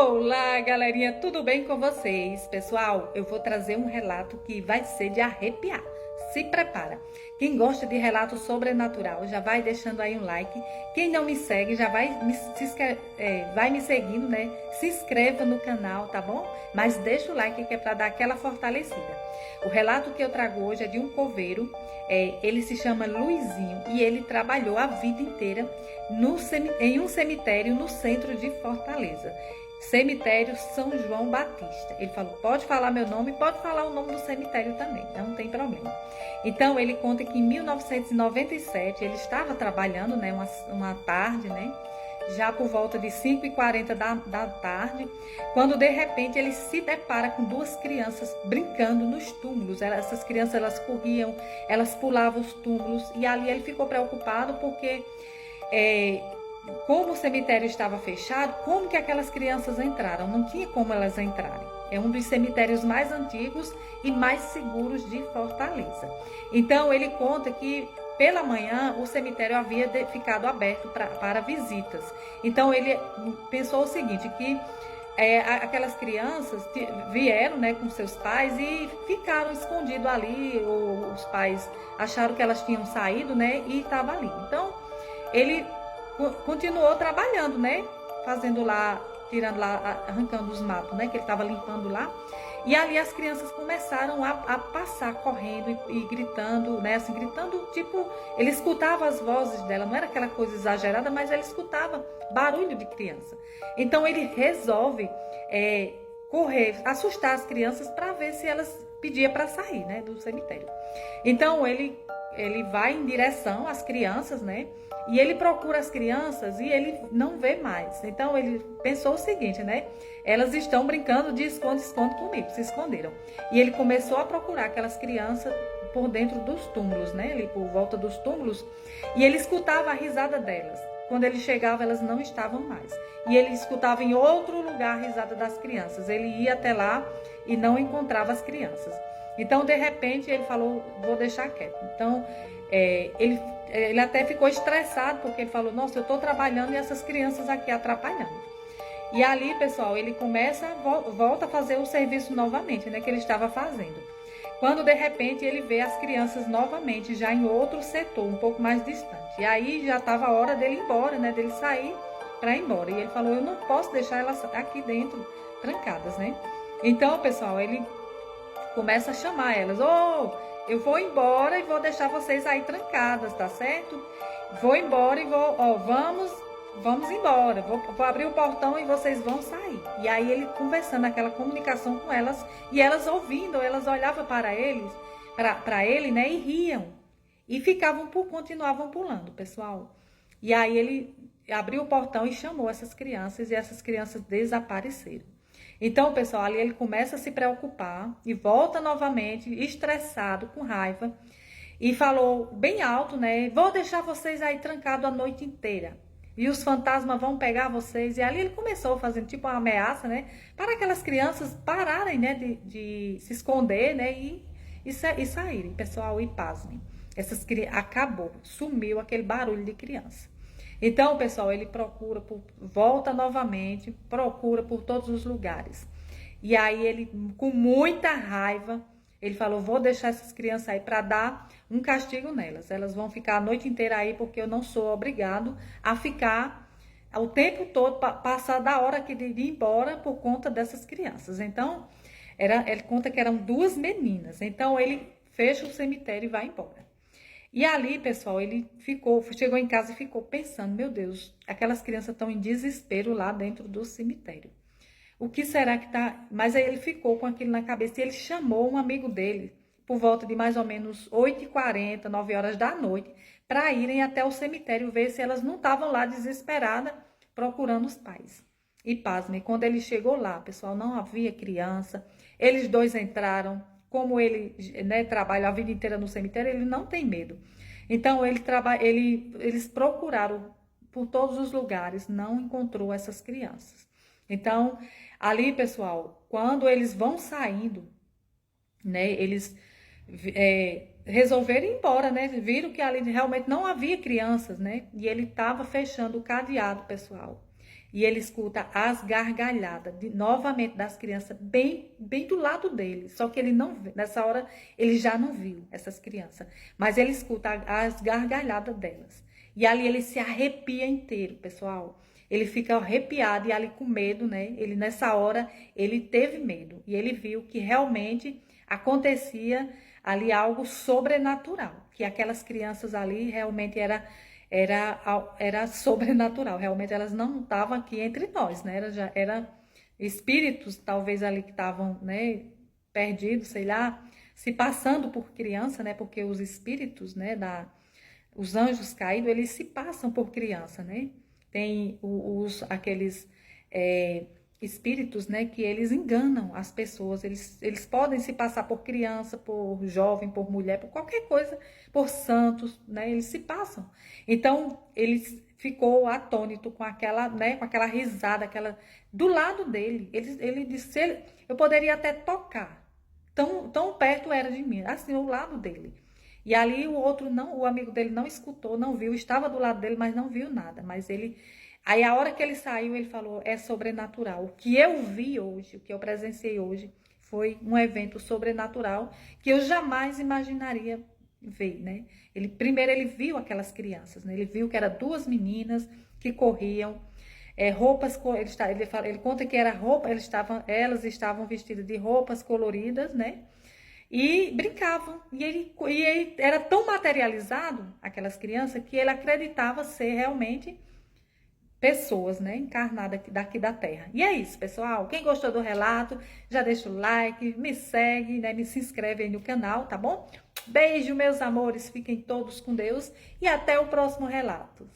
Olá, galerinha, tudo bem com vocês? Pessoal, eu vou trazer um relato que vai ser de arrepiar. Se prepara. Quem gosta de relato sobrenatural, já vai deixando aí um like. Quem não me segue, já vai me seguindo, né? Se inscreva no canal, tá bom? Mas deixa o like que é para dar aquela fortalecida. O relato que eu trago hoje é de um coveiro. Ele se chama Luizinho e ele trabalhou a vida inteira em um cemitério no centro de Fortaleza. Cemitério São João Batista. Ele falou, pode falar meu nome, pode falar o nome do cemitério também, não tem problema. Então, ele conta que em 1997, ele estava trabalhando, né, uma tarde, né, já por volta de 5h40 da tarde, quando de repente ele se depara com duas crianças brincando nos túmulos. Essas crianças, elas corriam, elas pulavam os túmulos, e ali ele ficou preocupado porque... como o cemitério estava fechado, como que aquelas crianças entraram? Não tinha como elas entrarem. É um dos cemitérios mais antigos e mais seguros de Fortaleza. Então, ele conta que pela manhã o cemitério havia ficado aberto para visitas. Então, ele pensou o seguinte, que aquelas crianças vieram, né, com seus pais e ficaram escondidos ali. Os pais acharam que elas tinham saído, né, e estavam ali. Então, ele continuou trabalhando, né? Fazendo lá, tirando lá, arrancando os matos, né? Que ele estava limpando lá. E ali as crianças começaram a passar correndo e gritando, né? Assim, gritando, tipo, ele escutava as vozes dela, não era aquela coisa exagerada, mas ele escutava barulho de criança. Então ele resolve correr, assustar as crianças para ver se elas pediam para sair, né? Do cemitério. Então ele vai em direção às crianças, né? E ele procura as crianças e ele não vê mais. Então ele pensou o seguinte, né? Elas estão brincando de esconde-esconde comigo, se esconderam. E ele começou a procurar aquelas crianças por dentro dos túmulos, né? Ali por volta dos túmulos. E ele escutava a risada delas. Quando ele chegava, elas não estavam mais. E ele escutava em outro lugar a risada das crianças. Ele ia até lá e não encontrava as crianças. Então, de repente, ele falou, vou deixar quieto. Então, ele até ficou estressado, porque ele falou, nossa, eu estou trabalhando e essas crianças aqui atrapalhando. E ali, pessoal, ele volta a fazer o serviço novamente, né, que ele estava fazendo. Quando, de repente, ele vê as crianças novamente, já em outro setor, um pouco mais distante. E aí, já estava a hora dele ir embora, né, dele sair para ir embora. E ele falou, eu não posso deixar elas aqui dentro, trancadas, né. Então, pessoal, ele começa a chamar elas, eu vou embora e vou deixar vocês aí trancadas, tá certo? Vou embora e vamos embora, vou abrir o portão e vocês vão sair. E aí ele conversando, aquela comunicação com elas, e elas ouvindo, elas olhavam para ele, né, e riam. E continuavam pulando, pessoal. E aí ele abriu o portão e chamou essas crianças, e essas crianças desapareceram. Então, pessoal, ali ele começa a se preocupar e volta novamente, estressado, com raiva, e falou bem alto, né? Vou deixar vocês aí trancados a noite inteira. E os fantasmas vão pegar vocês. E ali ele começou fazendo tipo uma ameaça, né? Para aquelas crianças pararem, né? De se esconder, né? E saírem, pessoal, e pasmem. Acabou, sumiu aquele barulho de criança. Então, pessoal, ele volta novamente, procura por todos os lugares. E aí ele, com muita raiva, ele falou, vou deixar essas crianças aí para dar um castigo nelas. Elas vão ficar a noite inteira aí porque eu não sou obrigado a ficar o tempo todo, passar da hora de ir embora por conta dessas crianças. Então, ele conta que eram duas meninas. Então, ele fecha o cemitério e vai embora. E ali, pessoal, ele chegou em casa e ficou pensando, meu Deus, aquelas crianças estão em desespero lá dentro do cemitério. O que será que tá? Mas aí ele ficou com aquilo na cabeça e ele chamou um amigo dele, por volta de mais ou menos 8h40, 9 horas da noite, para irem até o cemitério ver se elas não estavam lá desesperadas procurando os pais. E pasmem, quando ele chegou lá, pessoal, não havia criança, eles dois entraram. Como ele, né, trabalha a vida inteira no cemitério, ele não tem medo. Então, eles procuraram por todos os lugares, não encontrou essas crianças. Então, ali, pessoal, quando eles vão saindo, né, eles resolveram ir embora, né? Viram que ali realmente não havia crianças, né? E ele estava fechando o cadeado, pessoal. e ele escuta as gargalhadas novamente das crianças bem do lado dele. Só que ele não, nessa hora ele já não viu essas crianças, mas ele escuta as gargalhadas delas. E ali ele se arrepia inteiro, pessoal. Ele fica arrepiado e ali com medo, né? Ele nessa hora ele teve medo e ele viu que realmente acontecia ali algo sobrenatural, que aquelas crianças ali realmente era sobrenatural, realmente elas não estavam aqui entre nós, né? Era espíritos talvez ali que estavam, né, perdidos, sei lá, se passando por criança, né? Porque os espíritos, né, os anjos caídos, eles se passam por criança, né? Tem aqueles espíritos, né, que eles enganam as pessoas, eles podem se passar por criança, por jovem, por mulher, por qualquer coisa, por santos, né, eles se passam. Então, ele ficou atônito com aquela, né, com aquela risada, do lado dele. Ele disse, eu poderia até tocar, tão perto era de mim, assim, ao lado dele. E ali o amigo dele não escutou, não viu, estava do lado dele, mas não viu nada. Aí a hora que ele saiu, ele falou, é sobrenatural. O que eu vi hoje, o que eu presenciei hoje, foi um evento sobrenatural que eu jamais imaginaria ver, né? Primeiro ele viu aquelas crianças, né? Ele viu que eram duas meninas que corriam, roupas, ele conta que era roupa, elas estavam vestidas de roupas coloridas, né? E brincavam. E ele era tão materializado, aquelas crianças, que ele acreditava ser realmente pessoas, né, encarnadas daqui da Terra. E é isso, pessoal. Quem gostou do relato, já deixa o like, me segue, né, se inscreve aí no canal, tá bom? Beijo, meus amores. Fiquem todos com Deus e até o próximo relato.